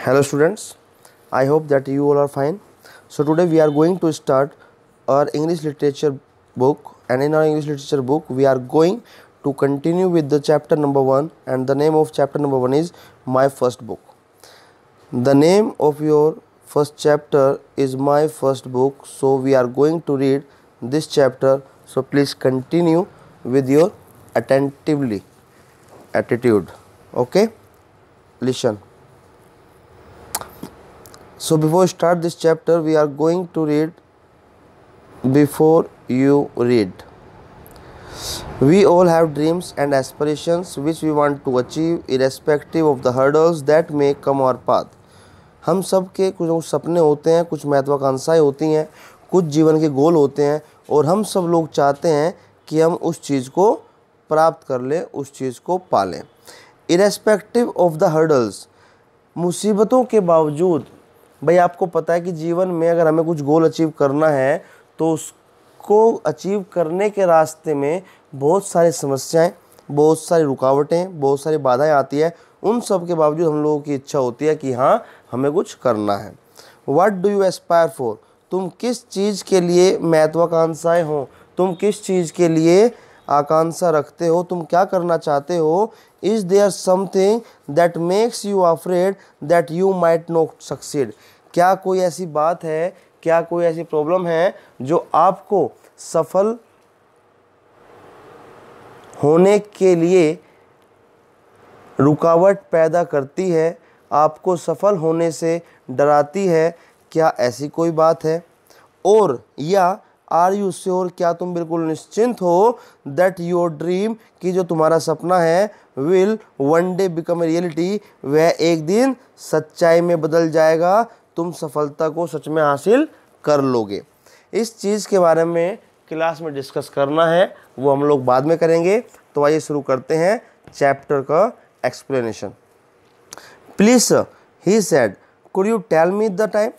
Hello students, I hope that you all are fine. So today we are going to start our English literature book, and in our English literature book we are going to continue with the chapter number 1, and the name of chapter number 1 is My First Book. The name of your first chapter is My First Book, so we are going to read this chapter, so please continue with your attentively attitude. Okay, listen. So before start this chapter, we are going to read before you read. We all have dreams and aspirations which we want to achieve irrespective of the hurdles that may come our path. हम सब के कुछ सपने होते हैं, कुछ महत्वाकांक्षाएं होती हैं, कुछ जीवन के गोल होते हैं और हम सब लोग चाहते हैं कि हम उस चीज़ को प्राप्त कर लें, उस चीज़ को पालें। इरेस्पेक्टिव ऑफ द हर्डल्स, मुसीबतों के बावजूद। भाई आपको पता है कि जीवन में अगर हमें कुछ गोल अचीव करना है तो उसको अचीव करने के रास्ते में बहुत सारी समस्याएं, बहुत सारी रुकावटें, बहुत सारी बाधाएं आती है। उन सब के बावजूद हम लोगों की इच्छा होती है कि हाँ हमें कुछ करना है। What do you Aspire for, तुम किस चीज़ के लिए महत्वाकांक्षाएं हो, तुम किस चीज़ के लिए आकांक्षा रखते हो, तुम क्या करना चाहते हो। Is there something that makes you afraid that you might not succeed, क्या कोई ऐसी बात है, क्या कोई ऐसी प्रॉब्लम है जो आपको सफल होने के लिए रुकावट पैदा करती है, आपको सफल होने से डराती है, क्या ऐसी कोई बात है। और या आर यू श्योर, क्या तुम बिल्कुल निश्चिंत हो दैट योर ड्रीम, कि जो तुम्हारा सपना है will one day become a reality, वह एक दिन सच्चाई में बदल जाएगा, तुम सफलता को सच में हासिल कर लोगे। इस चीज़ के बारे में क्लास में डिस्कस करना है, वो हम लोग बाद में करेंगे। तो आइए शुरू करते हैं चैप्टर का explanation. Please sir, he said, could you tell me the time.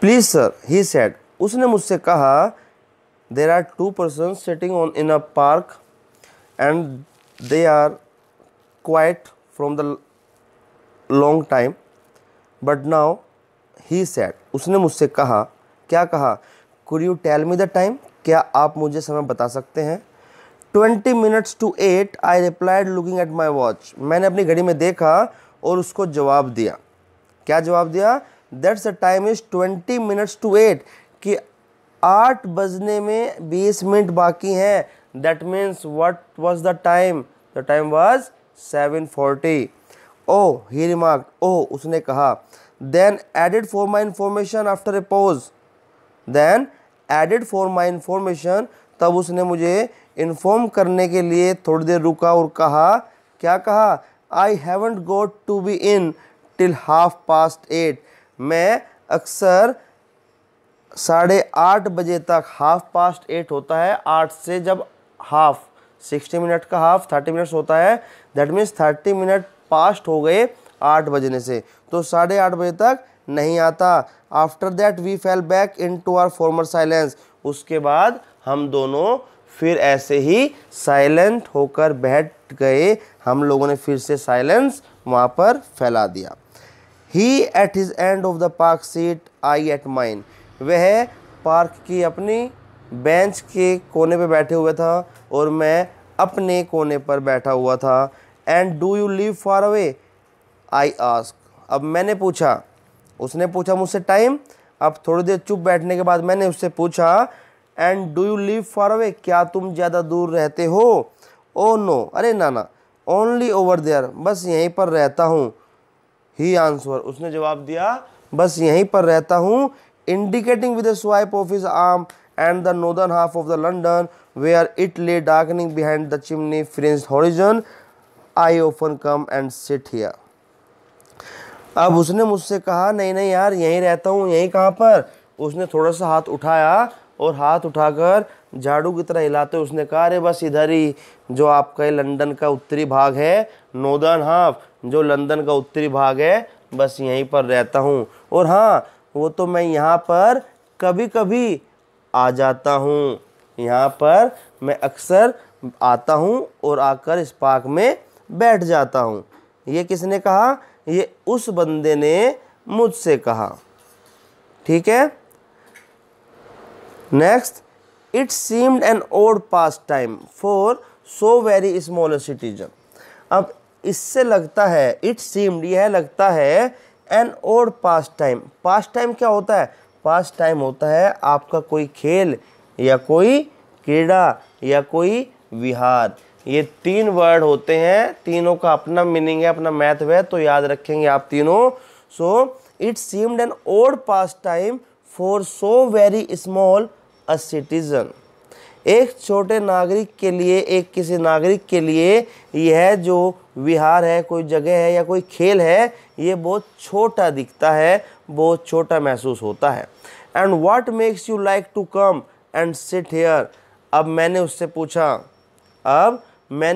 Please sir, he said, उसने मुझसे कहा, there are two person sitting on in a park and they are quite from the long time but now. He said, उसने मुझसे कहा, क्या कहा, could you tell me the time, क्या आप मुझे समय बता सकते हैं। 20 minutes to 8 I replied looking at my watch, मैंने अपनी घड़ी में देखा और उसको जवाब दिया। क्या जवाब दिया, that's the time is 20 minutes to 8, कि 8 बजने में 20 मिनट बाकी हैं। That means what was the time, the time was 7:40। Oh, he remarked, oh उसने कहा। Then added for my information after a pause, then added for my information, तब उसने मुझे इन्फॉर्म करने के लिए थोड़ी देर रुका और कहा, क्या कहा, I haven't got to be in till 8:30। मैं अक्सर 8:30 बजे तक, 8:30 होता है 8 से, जब हाफ 60 मिनट का हाफ 30 मिनट्स होता है, दैट मीन्स 30 मिनट पास्ट हो गए 8 बजने से, तो 8:30 बजे तक नहीं आता। After that we fell back into our former silence, उसके बाद हम दोनों फिर ऐसे ही साइलेंट होकर बैठ गए, हम लोगों ने फिर से साइलेंस वहाँ पर फैला दिया। He ate his end of the park seat, I ate mine, वह पार्क की अपनी बेंच के कोने पे बैठे हुए था और मैं अपने कोने पर बैठा हुआ था। And do you live far away, I ask, अब मैंने पूछा, उसने पूछा मुझसे टाइम, अब थोड़ी देर चुप बैठने के बाद मैंने उससे पूछा, and do you live far away, क्या तुम ज़्यादा दूर रहते हो। ओ नो, अरे ना, ओनली ओवर देयर, बस यहीं पर रहता हूँ। ही आंसर, उसने जवाब दिया, बस यहीं पर रहता हूँ। Indicating with a swipe of his arm and the northern half of the London where it lay darkening behind the chimney fringed horizon, I often come and sit here. अब उसने मुझसे कहा, नहीं यार यहीं रहता हूँ। यहीं कहाँ पर, उसने थोड़ा सा हाथ उठाया और हाथ उठाकर झाड़ू की तरह हिलाते उसने कहा, अरे बस इधर ही, जो आपका लंदन का उत्तरी भाग है, नॉर्दर्न हाफ, जो लंदन का उत्तरी भाग है, बस यहीं पर रहता हूँ। और हाँ, वो तो मैं यहाँ पर कभी कभी आ जाता हूँ, यहाँ पर मैं अक्सर आता हूँ और आकर इस पार्क में बैठ जाता हूँ। ये किसने कहा, ये उस बंदे ने मुझसे कहा। ठीक है, next, it seemed an odd pastime for so very small citizen. अब इससे लगता है, इट सीम्ड यह लगता है, an odd pastime. Pastime क्या होता है? पास टाइम होता है आपका कोई खेल या कोई क्रीड़ा या कोई विहार। ये 3 वर्ड होते हैं, तीनों का अपना मीनिंग है, अपना महत्व है, तो याद रखेंगे आप तीनों। So it seemed an odd pastime for so very small a citizen. एक छोटे नागरिक के लिए, एक किसी नागरिक के लिए यह जो विहार है, कोई जगह है या कोई खेल है, ये बहुत छोटा दिखता है, बहुत छोटा महसूस होता है। And what makes you like to come and sit here. अब मैंने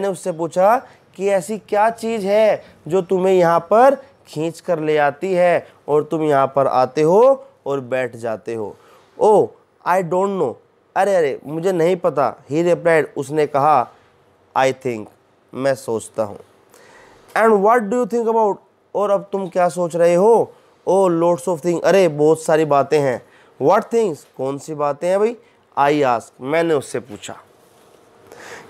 उससे पूछा कि ऐसी क्या चीज़ है जो तुम्हें यहाँ पर खींच कर ले आती है और तुम यहाँ पर आते हो और बैठ जाते हो। ओ आई डोंट नो, अरे मुझे नहीं पता। ही रिप्लाइड, उसने कहा, आई थिंक, मैं सोचता हूँ। And what do you think about, और अब तुम क्या सोच रहे हो? ओ लॉट्स ऑफ थिंग, अरे बहुत सारी बातें हैं। व्हाट थिंग्स, कौन सी बातें हैं भाई? आई आस्क, मैंने उससे पूछा।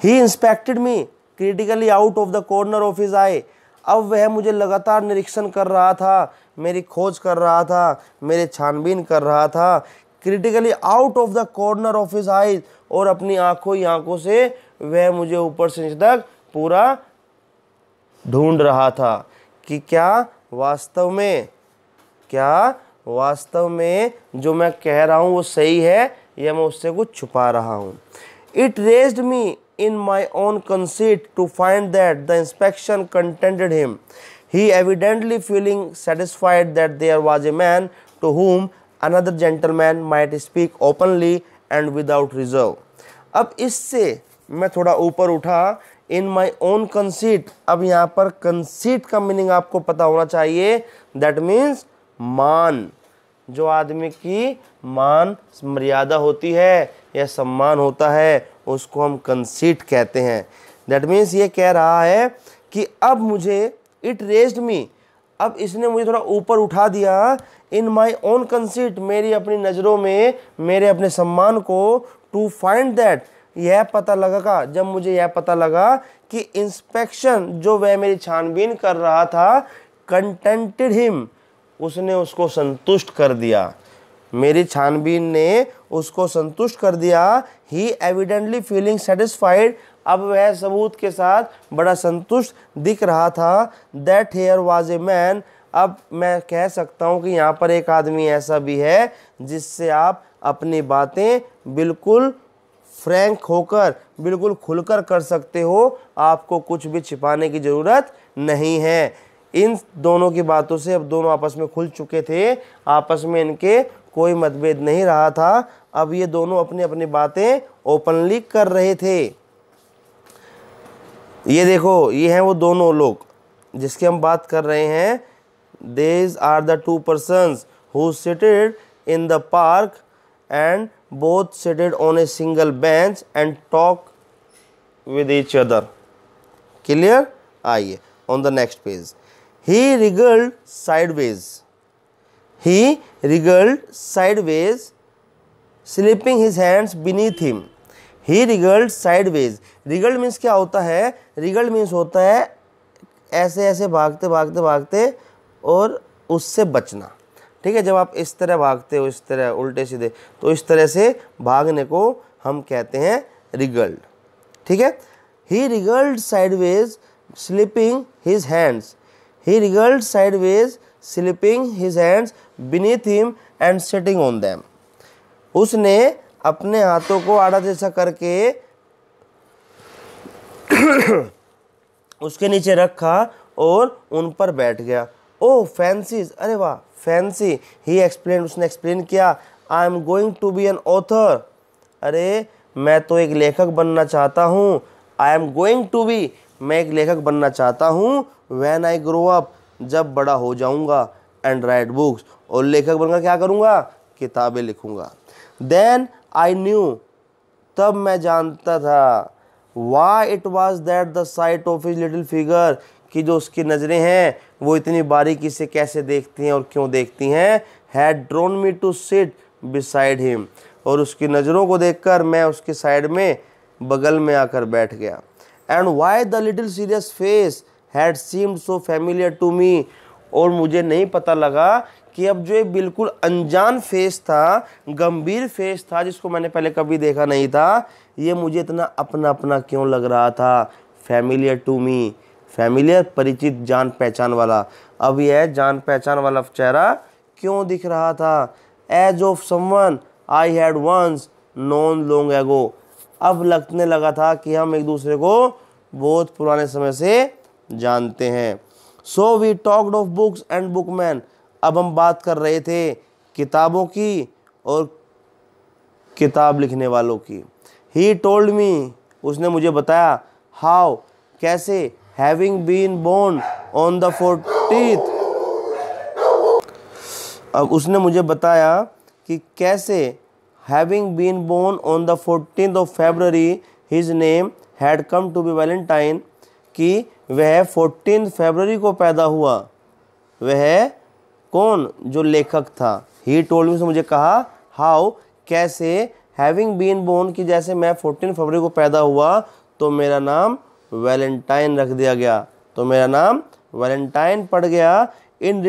He inspected me critically out of the corner of his eye. अब वह मुझे लगातार निरीक्षण कर रहा था, मेरी खोज कर रहा था, मेरे छानबीन कर रहा था। Critically out of the corner of his eyes, और अपनी आंखों से वह मुझे ऊपर से नीचे तक पूरा ढूंढ रहा था कि क्या वास्तव में जो मैं कह रहा हूँ वो सही है या मैं उससे कुछ छुपा रहा हूँ। It raised me in my own conceit to find that the inspection contented him, he evidently feeling satisfied that there was a man to whom another gentleman might speak openly and without reserve। अब इससे मैं थोड़ा ऊपर उठा, इन my own conceit. अब यहाँ पर conceit का मीनिंग आपको पता होना चाहिए, दैट मीन्स मान। जो आदमी की मान मर्यादा होती है या सम्मान होता है, उसको हम कंसीट कहते हैं। दैट मीन्स ये कह रहा है कि अब मुझे, इट रेज्ड मी, अब इसने मुझे थोड़ा ऊपर उठा दिया, इन माई ओन कंसीट, मेरी अपनी नज़रों में, मेरे अपने सम्मान को, टू फाइंड दैट, यह पता लगा, जब मुझे यह पता लगा कि इंस्पेक्शन, जो वह मेरी छानबीन कर रहा था, कंटेंटेड हिम, उसने उसको संतुष्ट कर दिया, मेरी छानबीन ने उसको संतुष्ट कर दिया। ही एविडेंटली फीलिंग सेटिस्फाइड, अब वह सबूत के साथ बड़ा संतुष्ट दिख रहा था। That here was a man, अब मैं कह सकता हूँ कि यहाँ पर एक आदमी ऐसा भी है जिससे आप अपनी बातें बिल्कुल फ्रैंक होकर, बिल्कुल खुलकर कर सकते हो, आपको कुछ भी छिपाने की ज़रूरत नहीं है। इन दोनों की बातों से अब दोनों आपस में खुल चुके थे, आपस में इनके कोई मतभेद नहीं रहा था। अब ये दोनों अपनी अपनी बातें ओपनली कर रहे थे। ये देखो, ये हैं वो दोनों लोग जिसकी हम बात कर रहे हैं। These are the two persons who seated in the park and both seated on a single bench and talk with each other। Clear? आइए on the next page। He wriggled sideways, slipping his hands beneath him। He wriggled sideways। wriggled means क्या होता है? wriggled means होता है ऐसे ऐसे भागते भागते भागते और उससे बचना। ठीक है, जब आप इस तरह भागते हो, इस तरह उल्टे सीधे, तो इस तरह से भागने को हम कहते हैं रिगल्ड। ठीक है, he wriggled sideways slipping his hands, he wriggled sideways slipping his hands beneath him and sitting on them. उसने अपने हाथों को आड़ा जैसा करके उसके नीचे रखा और उन पर बैठ गया। ओ फैंसीज, अरे वाह, फैंसी। ही एक्सप्लेन, उसने एक्सप्लेन किया, I am going to be an author, अरे मैं तो एक लेखक बनना चाहता हूँ। I am going to be, मैं एक लेखक बनना चाहता हूँ। व्हेन आई ग्रो अप, जब बड़ा हो जाऊँगा। एंड राइट बुक्स, और लेखक बनकर क्या करूँगा? किताबें लिखूँगा। देन आई न्यू, तब मैं जानता था। Why it was that the sight of his little figure, कि जो उसकी नज़रें हैं वो इतनी बारीकी से कैसे देखती हैं और क्यों देखती हैं, had drawn me to sit beside him, और उसकी नज़रों को देखकर मैं उसके साइड में बगल में आकर बैठ गया। And why the little serious face had seemed so familiar to me, और मुझे नहीं पता लगा कि अब जो ये बिल्कुल अनजान फेस था, गंभीर फेस था जिसको मैंने पहले कभी देखा नहीं था, ये मुझे इतना अपना अपना क्यों लग रहा था। फैमिलियर टू मी, फैमिलियर परिचित, जान पहचान वाला। अब यह जान पहचान वाला चेहरा क्यों दिख रहा था। As of someone I had once known long ago, अब लगने लगा था कि हम एक दूसरे को बहुत पुराने समय से जानते हैं। So we talked of books and bookman, अब हम बात कर रहे थे किताबों की और किताब लिखने वालों की। ही टोल्ड मी, उसने मुझे बताया, हाउ, कैसे, having been born on the 14th, अब उसने मुझे बताया कि कैसे, having been born on the 14th of February his name had come to be Valentine, कि वह 14 फरवरी को पैदा हुआ। वह कौन, जो लेखक था। ही टोल्ड मी, से मुझे कहा, हाउ, कैसे, हैविंग बीन बोर्न, कि जैसे मैं 14 फरवरी को पैदा हुआ तो मेरा नाम वैलेंटाइन रख दिया गया, तो मेरा नाम वैलेंटाइन पड़ गया। इन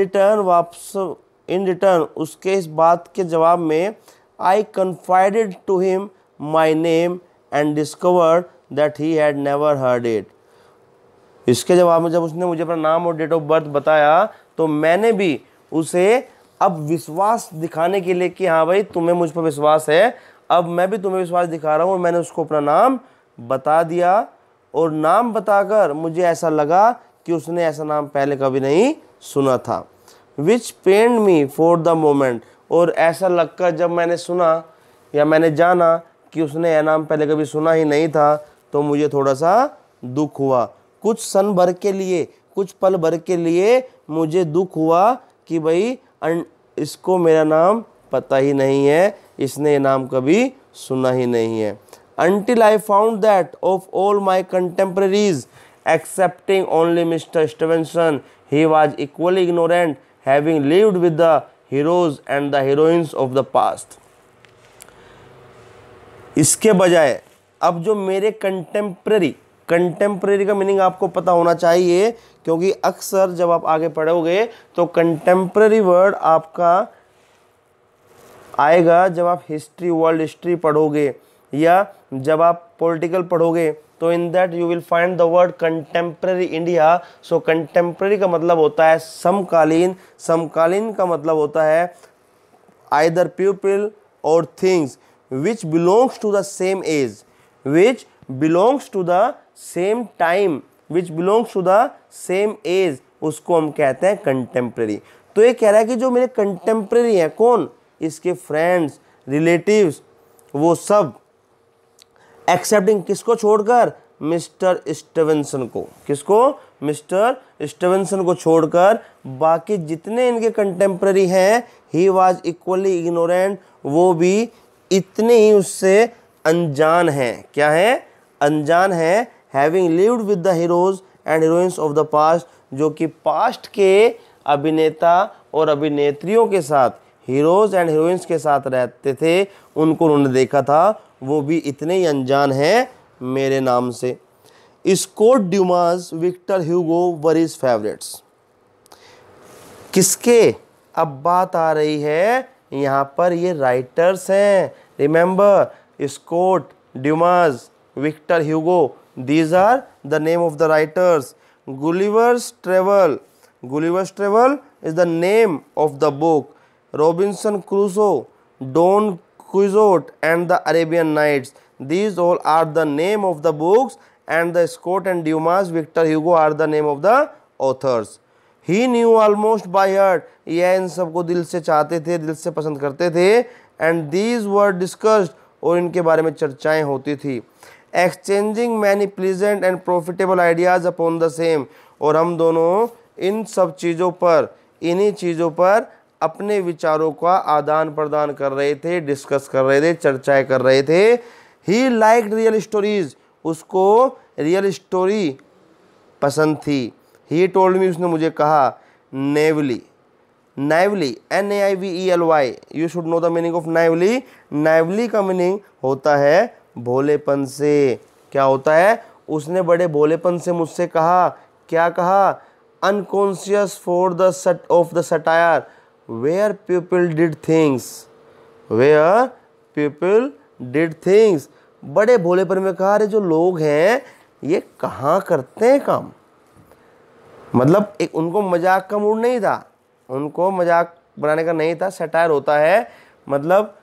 रिटर्न उसके इस बात के जवाब में, I confided to him my name and discovered that he had never heard it, इसके जवाब में जब उसने मुझे अपना नाम और डेट ऑफ बर्थ बताया तो मैंने भी उसे अब विश्वास दिखाने के लिए कि हाँ भाई तुम्हें मुझ पर विश्वास है, अब मैं भी तुम्हें विश्वास दिखा रहा हूँ, और मैंने उसको अपना नाम बता दिया। और नाम बताकर मुझे ऐसा लगा कि उसने ऐसा नाम पहले कभी नहीं सुना था। विच पेन्ड मी फॉर द मोमेंट, और ऐसा लगकर जब मैंने सुना या मैंने जाना कि उसने यह नाम पहले कभी सुना ही नहीं था तो मुझे थोड़ा सा दुख हुआ। कुछ क्षण भर के लिए, कुछ पल भर के लिए मुझे दुख हुआ कि भाई इसको मेरा नाम पता ही नहीं है, इसने ये नाम कभी सुना ही नहीं है। Until I found that of all my contemporaries, excepting only Mr. Stevenson, he was equally ignorant, having lived with the heroes and the heroines of the past. इसके बजाय अब जो मेरे कंटेम्प्रेरी का मीनिंग आपको पता होना चाहिए, क्योंकि अक्सर जब आप आगे पढ़ोगे तो कंटेम्प्रेरी वर्ड आपका आएगा जब आप हिस्ट्री, वर्ल्ड हिस्ट्री पढ़ोगे या जब आप पॉलिटिकल पढ़ोगे, तो in that you will find the word contemporary India. So contemporary का मतलब होता है समकालीन, समकालीन का मतलब होता है आइदर पीपल और things which belongs to the same age, which belongs to the same time, which belongs to the same age, उसको हम कहते हैं कंटेम्प्रेरी। तो ये कह रहा है कि जो मेरे कंटेम्प्रेरी हैं, कौन, इसके फ्रेंड्स, रिलेटिव्स, वो सब, एक्सेप्टिंग किसको छोड़कर, मिस्टर स्टीवेंसन को, किसको, मिस्टर स्टीवेंसन को छोड़कर बाकी जितने इनके कंटेम्प्रेरी हैं, ही वाज इक्वली इग्नोरेंट, वो भी इतने ही उससे अनजान हैं। क्या है, अनजान है। Having lived with the heroes and heroines of the past, जो कि पास्ट के अभिनेता और अभिनेत्रियों के साथ, हीरोज एंड हीरोइंस के साथ रहते थे, उनको उन्होंने देखा था, वो भी इतने ही अनजान हैं मेरे नाम से। Scott Dumas, Victor Hugo were his favourites. किसके अब बात आ रही है यहाँ पर, ये राइटर्स हैं। Remember, Scott Dumas, Victor Hugo, these are the name of the writers. Gulliver's travel, Gulliver's travel is the name of the book. Robinson Crusoe, Don Quixote and the Arabian Nights, these all are the name of the books, and the Scott and Dumas, Victor Hugo are the name of the authors. He knew almost by heart, यह इन सबको दिल से चाहते थे, दिल से पसंद करते थे। and these were discussed, और इनके बारे में चर्चाएं होती थी। exchanging many pleasant and profitable ideas upon the same, और हम दोनों इन सब चीज़ों पर, इन्हीं चीज़ों पर अपने विचारों का आदान प्रदान कर रहे थे, डिस्कस कर रहे थे, चर्चाएं कर रहे थे। ही लाइक्ड रियल स्टोरीज, उसको रियल स्टोरी पसंद थी। ही टोल्ड मी, उसने मुझे कहा, naively, naively, NAIVELY, you should know the meaning of naively. Naively का मीनिंग होता है भोलेपन से। क्या होता है? उसने बड़े भोलेपन से मुझसे कहा, क्या कहा? Unconscious for the sort of the satire where people did things, where people did things. बड़े भोलेपन में कहा, अरे जो लोग हैं ये कहाँ करते हैं काम। मतलब एक उनको मजाक का मूड नहीं था, उनको मजाक बनाने का नहीं था। सटायर होता है मतलब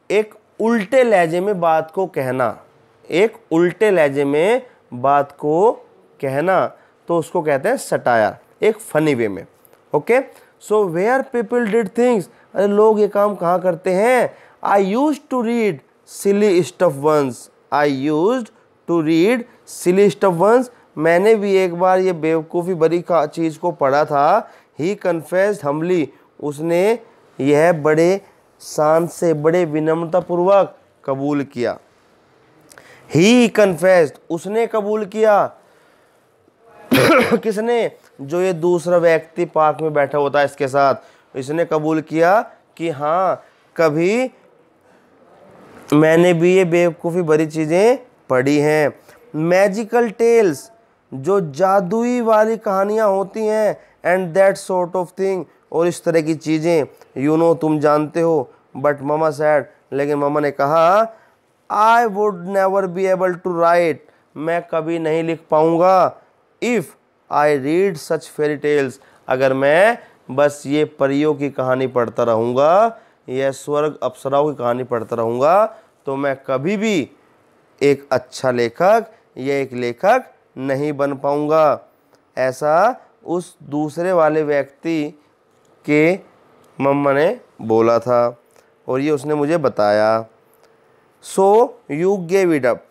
एक उल्टे लहजे में बात को कहना, एक उल्टे लहजे में बात को कहना, तो उसको कहते हैं सटायर, एक फनी वे में। Okay, so where people did things, अरे लोग ये काम कहाँ करते हैं। I used to read silly stuff once, I used to read silly stuff once, मैंने भी एक बार ये बेवकूफ़ी भरी चीज़ को पढ़ा था। ही कन्फेस्ड हम्बली, उसने यह बड़े शान से, बड़े विनम्रतापूर्वक कबूल किया। ही कन्फेस्ड, उसने कबूल किया। किसने? जो ये दूसरा व्यक्ति पार्क में बैठा होता है इसके साथ, इसने कबूल किया कि हाँ कभी मैंने भी ये बेवकूफ़ी भरी चीज़ें पढ़ी हैं। मैजिकल टेल्स, जो जादुई वाली कहानियाँ होती हैं, and that sort of thing, और इस तरह की चीज़ें, यू नो, तुम जानते हो। बट मामा सैड, लेकिन मामा ने कहा, I would never be able to write, मैं कभी नहीं लिख पाऊँगा, if I read such fairy tales, अगर मैं बस ये परियों की कहानी पढ़ता रहूँगा, यह स्वर्ग अप्सराओं की कहानी पढ़ता रहूँगा, तो मैं कभी भी एक अच्छा लेखक या एक लेखक नहीं बन पाऊँगा। ऐसा उस दूसरे वाले व्यक्ति के मम्मा ने बोला था और ये उसने मुझे बताया। So you gave it up,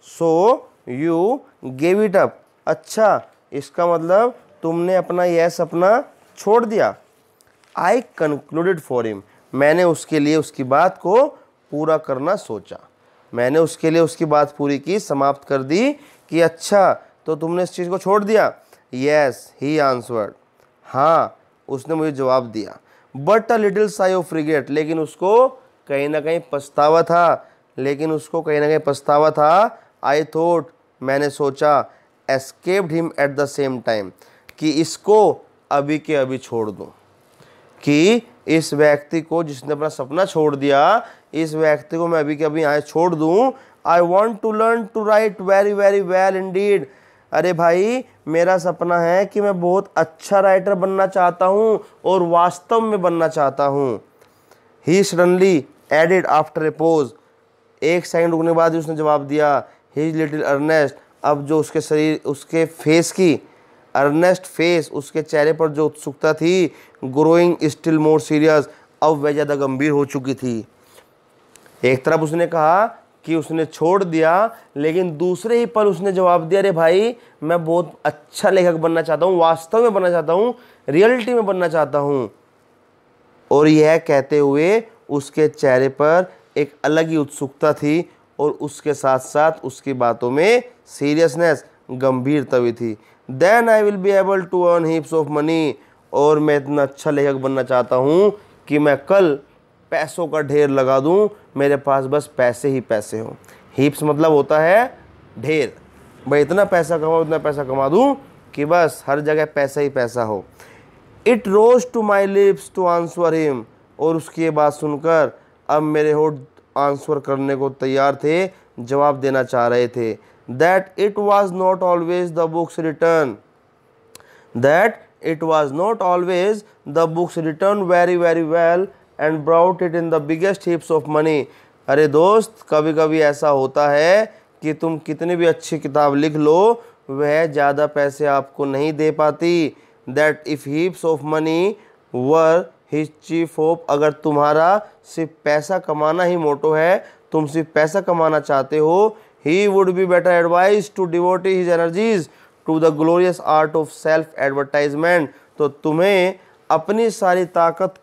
so you gave it up, अच्छा इसका मतलब तुमने अपना यह सपना छोड़ दिया। आई कंक्लूडेड फॉर हिम, मैंने उसके लिए उसकी बात को पूरा करना सोचा, मैंने उसके लिए उसकी बात पूरी की, समाप्त कर दी कि अच्छा तो तुमने इस चीज़ को छोड़ दिया। येस ही आंसवर्ड, हाँ उसने मुझे जवाब दिया। But a little sigh of regret, लेकिन उसको कहीं ना कहीं पछतावा था, लेकिन उसको कहीं ना कहीं पछतावा था। आई थॉट, मैंने सोचा, escaped him at the same time, कि इसको अभी के अभी छोड़ दूं, कि इस व्यक्ति को जिसने अपना सपना छोड़ दिया, इस व्यक्ति को मैं अभी के अभी यहाँ छोड़ दूं। I want to learn to write very very well indeed, अरे भाई मेरा सपना है कि मैं बहुत अच्छा राइटर बनना चाहता हूँ और वास्तव में बनना चाहता हूँ। He suddenly added after a pose, एक सेकंड रुकने के बाद उसने जवाब दिया। ही लिटिल अर्नेस्ट, अब जो उसके शरीर, उसके फेस की अर्नेस्ट फेस, उसके चेहरे पर जो उत्सुकता थी, ग्रोइंग स्टिल मोर सीरियस, अब वह ज़्यादा गंभीर हो चुकी थी। एक तरफ उसने कहा कि उसने छोड़ दिया, लेकिन दूसरे ही पल उसने जवाब दिया, अरे भाई मैं बहुत अच्छा लेखक बनना चाहता हूँ, वास्तव में बनना चाहता हूँ, रियलिटी में बनना चाहता हूँ। और यह कहते हुए उसके चेहरे पर एक अलग ही उत्सुकता थी और उसके साथ साथ उसकी बातों में सीरियसनेस, गंभीरता भी थी। Then I will be able to earn heaps of money, और मैं इतना अच्छा लेखक बनना चाहता हूँ कि मैं कल पैसों का ढेर लगा दूँ, मेरे पास बस पैसे ही पैसे हों। हीप्स मतलब होता है ढेर, भाई इतना पैसा कमाऊँ, इतना पैसा कमा दूँ कि बस हर जगह पैसा ही पैसा हो। It rose to my lips to answer him, और उसकी ये बात सुनकर अब मेरे होठ आंसर करने को तैयार थे, जवाब देना चाह रहे थे। That it was not always the books return, that it was not always the books return very very well and brought it in the biggest heaps of money. अरे दोस्त, कभी कभी ऐसा होता है कि तुम कितनी भी अच्छी किताब लिख लो, वह ज़्यादा पैसे आपको नहीं दे पाती। That if heaps of money were his chief hope, अगर तुम्हारा सिर्फ पैसा कमाना ही मोटो है, तुम सिर्फ पैसा कमाना चाहते हो, he would be better advise to devote his energies to the glorious art of self advertisement, तो तुम्हें अपनी सारी ताकत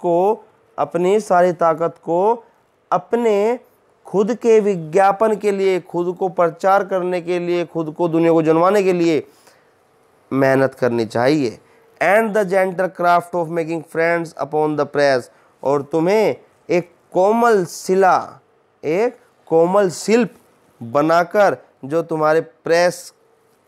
को अपने खुद के विज्ञापन के लिए, खुद को प्रचार करने के लिए, खुद को दुनिया को जनवाने के लिए मेहनत करनी चाहिए। And the gentle craft of making friends upon the press, और तुम्हें एक कोमल शिला, एक कोमल शिल्प बनाकर जो तुम्हारे प्रेस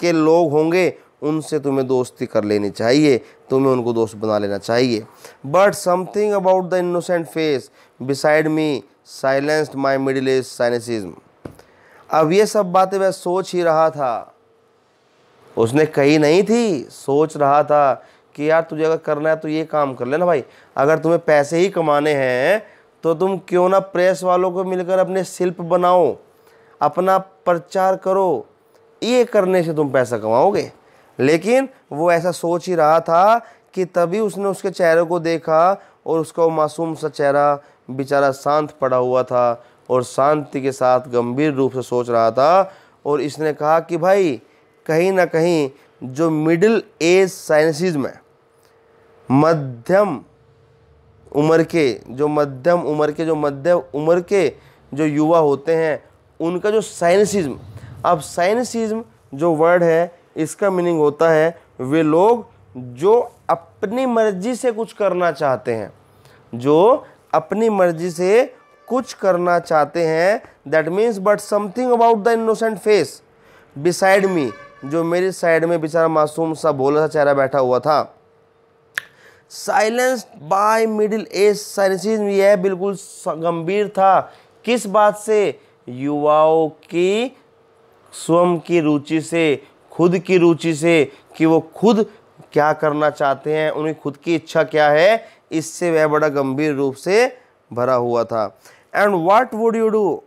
के लोग होंगे उनसे तुम्हें दोस्ती कर लेनी चाहिए, तुम्हें उनको दोस्त बना लेना चाहिए। But something about the innocent face beside me silenced my middle age cynicism. अब ये सब बातें वह सोच ही रहा था, उसने कही नहीं थी, सोच रहा था कि यार तुझे अगर करना है तो ये काम कर लेना भाई, अगर तुम्हें पैसे ही कमाने हैं तो तुम क्यों ना प्रेस वालों को मिलकर अपने शिल्प बनाओ, अपना प्रचार करो, ये करने से तुम पैसा कमाओगे। लेकिन वो ऐसा सोच ही रहा था कि तभी उसने उसके चेहरे को देखा और उसका वो मासूम सा चेहरा बेचारा शांत पड़ा हुआ था और शांति के साथ गंभीर रूप से सोच रहा था। और इसने कहा कि भाई कहीं ना कहीं जो मिडिल एज साइनिसिज्म है, मध्यम उम्र के जो युवा होते हैं उनका जो साइनिसिज्म, अब साइनिसिज्म जो वर्ड है इसका मीनिंग होता है वे लोग जो अपनी मर्जी से कुछ करना चाहते हैं, जो अपनी मर्जी से कुछ करना चाहते हैं। That means but something about the innocent face beside मी, जो मेरी साइड में बेचारा मासूम सा भोला सा चेहरा बैठा हुआ था। साइलेंस्ड बाय मिडिल एज साइनिसिज्म, यह बिल्कुल गंभीर था। किस बात से? युवाओं की स्वयं की रुचि से, खुद की रुचि से, कि वो खुद क्या करना चाहते हैं, उनकी खुद की इच्छा क्या है, इससे वह बड़ा गंभीर रूप से भरा हुआ था। And what would you do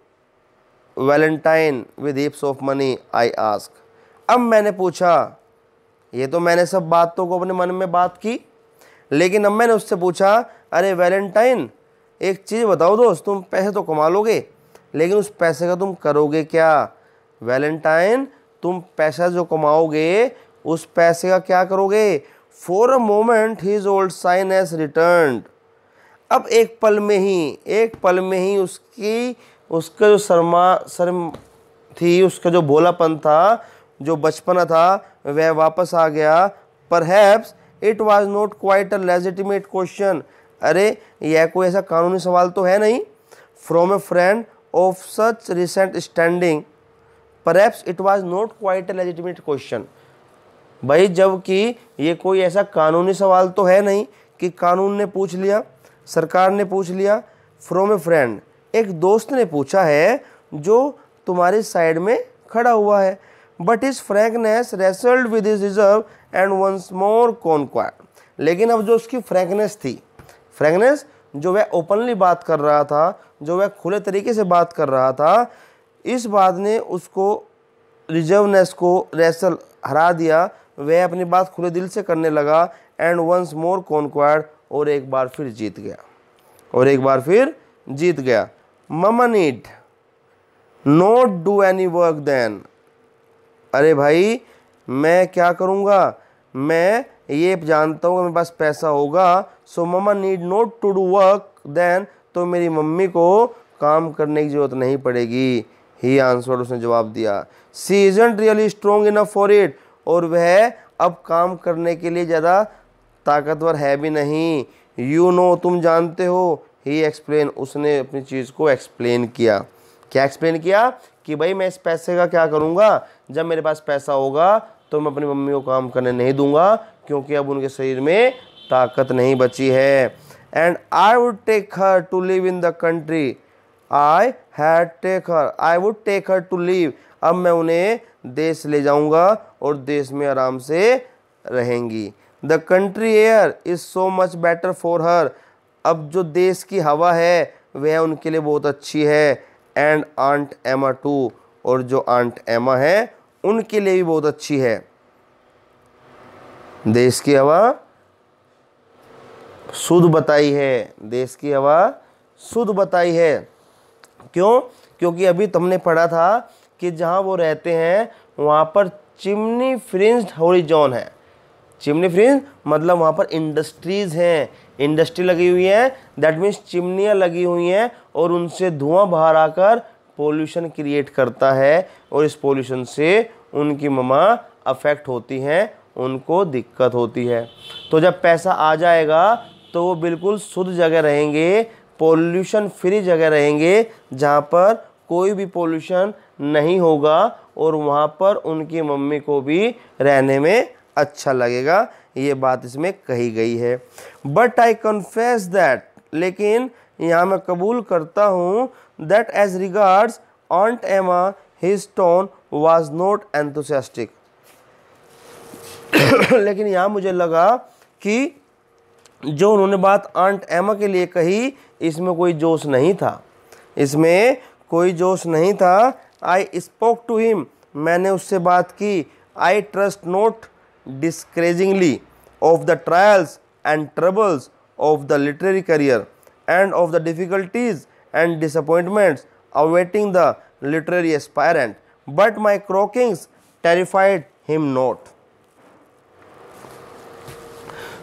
Valentine with heaps of money, I ask. अब मैंने पूछा, ये तो मैंने सब बातों को अपने मन में बात की, लेकिन अब मैंने उससे पूछा, अरे वैलेंटाइन एक चीज़ बताओ दोस्त, तुम पैसे तो कमा लोगे लेकिन उस पैसे का तुम करोगे क्या? वैलेंटाइन तुम पैसा जो कमाओगे उस पैसे का क्या करोगे? For a moment his old sign has returned. अब एक पल में ही उसका जो शर्म थी, उसका जो भोलापन था, जो बचपना था, वह वापस आ गया। Perhaps it was not quite a legitimate question, अरे यह कोई ऐसा कानूनी सवाल तो है नहीं। From A friend of such recent standing, perhaps it was not quite a legitimate question. भाई जबकि ये कोई ऐसा कानूनी सवाल तो है नहीं कि कानून ने पूछ लिया, सरकार ने पूछ लिया। फ्रॉम ए फ्रेंड, एक दोस्त ने पूछा है जो तुम्हारी साइड में खड़ा हुआ है। But his frankness wrestled with his reserve and once more conquered, लेकिन अब जो उसकी फ्रैंकनेस थी, फ्रैंकनेस जो वह ओपनली बात कर रहा था, जो वह खुले तरीके से बात कर रहा था, इस बात ने उसको रिजर्वनेस को रेसल हरा दिया। वह अपनी बात खुले दिल से करने लगा। एंड वंस मोर कॉन्क्वायर्ड, और एक बार फिर जीत गया। Mama need not do any work then, अरे भाई मैं क्या करूँगा, मैं ये जानता हूँ कि मेरे पास पैसा होगा। So mama need not to do work then, तो मेरी मम्मी को काम करने की ज़रूरत नहीं पड़ेगी। ही आंसर्ड, उसने जवाब दिया। She isn't really strong enough for it, और वह अब काम करने के लिए ज़्यादा ताकतवर है भी नहीं। यू नो, तुम जानते हो। ही एक्सप्लेन, उसने अपनी चीज़ को एक्सप्लेन किया। क्या एक्सप्लेन किया? कि भाई मैं इस पैसे का क्या करूँगा, जब मेरे पास पैसा होगा तो मैं अपनी मम्मी को काम करने नहीं दूंगा, क्योंकि अब उनके शरीर में ताकत नहीं बची है। And I would take her to live in the country I would take her to live, अब मैं उन्हें देश ले जाऊंगा और देश में आराम से रहेंगी। The country air is so much better for her, अब जो देश की हवा है वह उनके लिए बहुत अच्छी है। एंड आंट एमा टू, और जो आंट एमा है उनके लिए भी बहुत अच्छी है। देश की हवा शुद्ध बताई है, देश की हवा शुद्ध बताई है। क्यों? क्योंकि अभी तुमने पढ़ा था कि जहाँ वो रहते हैं वहाँ पर चिमनी फ्रिंज्ड हॉरिजॉन है। चिमनी फ्रिंज मतलब वहाँ पर इंडस्ट्रीज़ हैं, इंडस्ट्री लगी हुई है, दैट मीन्स चिमनियाँ लगी हुई हैं, और उनसे धुआं बाहर आकर पोल्यूशन क्रिएट करता है, और इस पोल्यूशन से उनकी मम्मा अफेक्ट होती हैं उनको दिक्कत होती है। तो जब पैसा आ जाएगा तो वो बिल्कुल शुद्ध जगह रहेंगे, पोल्यूशन फ्री जगह रहेंगे, जहाँ पर कोई भी पोल्यूशन नहीं होगा और वहाँ पर उनकी मम्मी को भी रहने में अच्छा लगेगा। ये बात इसमें कही गई है। बट आई कन्फेस दैट, लेकिन यहाँ मैं कबूल करता हूँ, दैट एज रिगार्ड्स ऑन्ट एमा his tone was not enthusiastic. लेकिन यहाँ मुझे लगा कि जो उन्होंने बात आंट एमा के लिए कही, इसमें कोई जोश नहीं था, इसमें कोई जोश नहीं था। आई स्पोक टू हिम, मैंने उससे बात की। I trust not discouragingly of the trials and troubles of the literary career and of the difficulties and disappointments awaiting the literary aspirant, but my croakings terrified him not.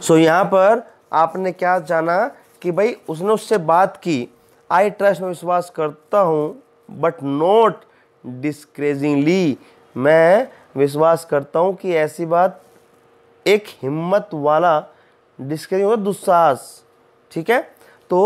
सो यहाँ पर आपने क्या जाना कि भाई उसने उससे बात की, आई ट्रस्ट, मैं विश्वास करता हूँ, बट नोट डिस्करेजिंगली, मैं विश्वास करता हूँ कि ऐसी बात, एक हिम्मत वाला, डिस्करेजिंग होता दुस्साहस, ठीक है। तो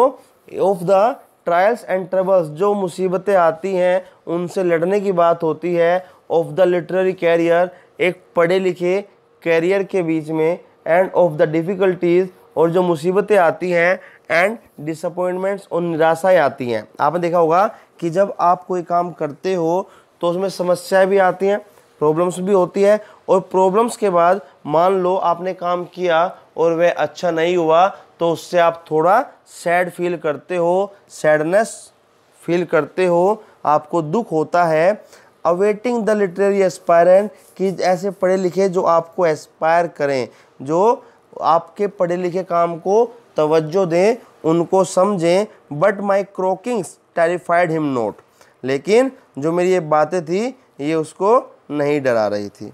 of the trials and troubles, जो मुसीबतें आती हैं उनसे लड़ने की बात होती है। ऑफ द लिटरेरी कैरियर, एक पढ़े लिखे कैरियर के बीच में, एंड ऑफ द डिफ़िकल्टीज़, और जो मुसीबतें आती हैं, एंड डिसअपॉइंटमेंट्स, और निराशाएँ आती हैं। आपने देखा होगा कि जब आप कोई काम करते हो तो उसमें समस्याएं भी आती हैं, प्रॉब्लम्स भी होती है, और प्रॉब्लम्स के बाद मान लो आपने काम किया और वह अच्छा नहीं हुआ, तो उससे आप थोड़ा सैड फील करते हो, सैडनेस फील करते हो, आपको दुख होता है। अवेटिंग द लिटरेरी एस्पायरेंट, कि ऐसे पढ़े लिखे जो आपको एस्पायर करें, जो आपके पढ़े लिखे काम को तवज्जो दें, उनको समझें। But my croakings terrified him not, लेकिन जो मेरी ये बातें थी ये उसको नहीं डरा रही थी,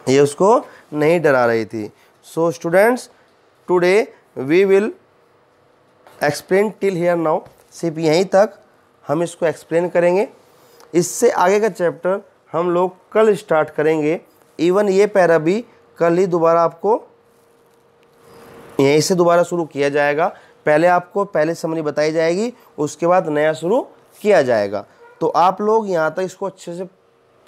ये उसको नहीं डरा रही थी। So students, today we will explain till here now, सिर्फ यहीं तक हम इसको एक्सप्लेन करेंगे। इससे आगे का चैप्टर हम लोग कल स्टार्ट करेंगे। इवन ये पैरा भी कल ही दोबारा आपको यहीं से दोबारा शुरू किया जाएगा। पहले आपको पहले समरी बताई जाएगी, उसके बाद नया शुरू किया जाएगा। तो आप लोग यहाँ तक इसको अच्छे से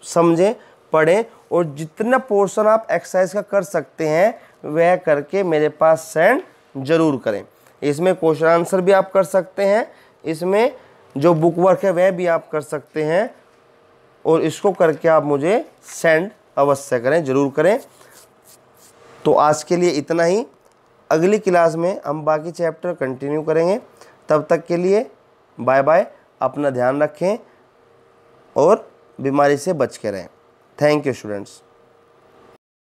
समझें, पढ़ें, और जितना पोर्शन आप एक्सरसाइज का कर सकते हैं वह करके मेरे पास सेंड ज़रूर करें। इसमें क्वेश्चन आंसर भी आप कर सकते हैं, इसमें जो बुक वर्क है वह भी आप कर सकते हैं, और इसको करके आप मुझे सेंड अवश्य करें, ज़रूर करें। तो आज के लिए इतना ही। अगली क्लास में हम बाकी चैप्टर कंटिन्यू करेंगे। तब तक के लिए बाय बाय, अपना ध्यान रखें और बीमारी से बच के रहें। Thank you students.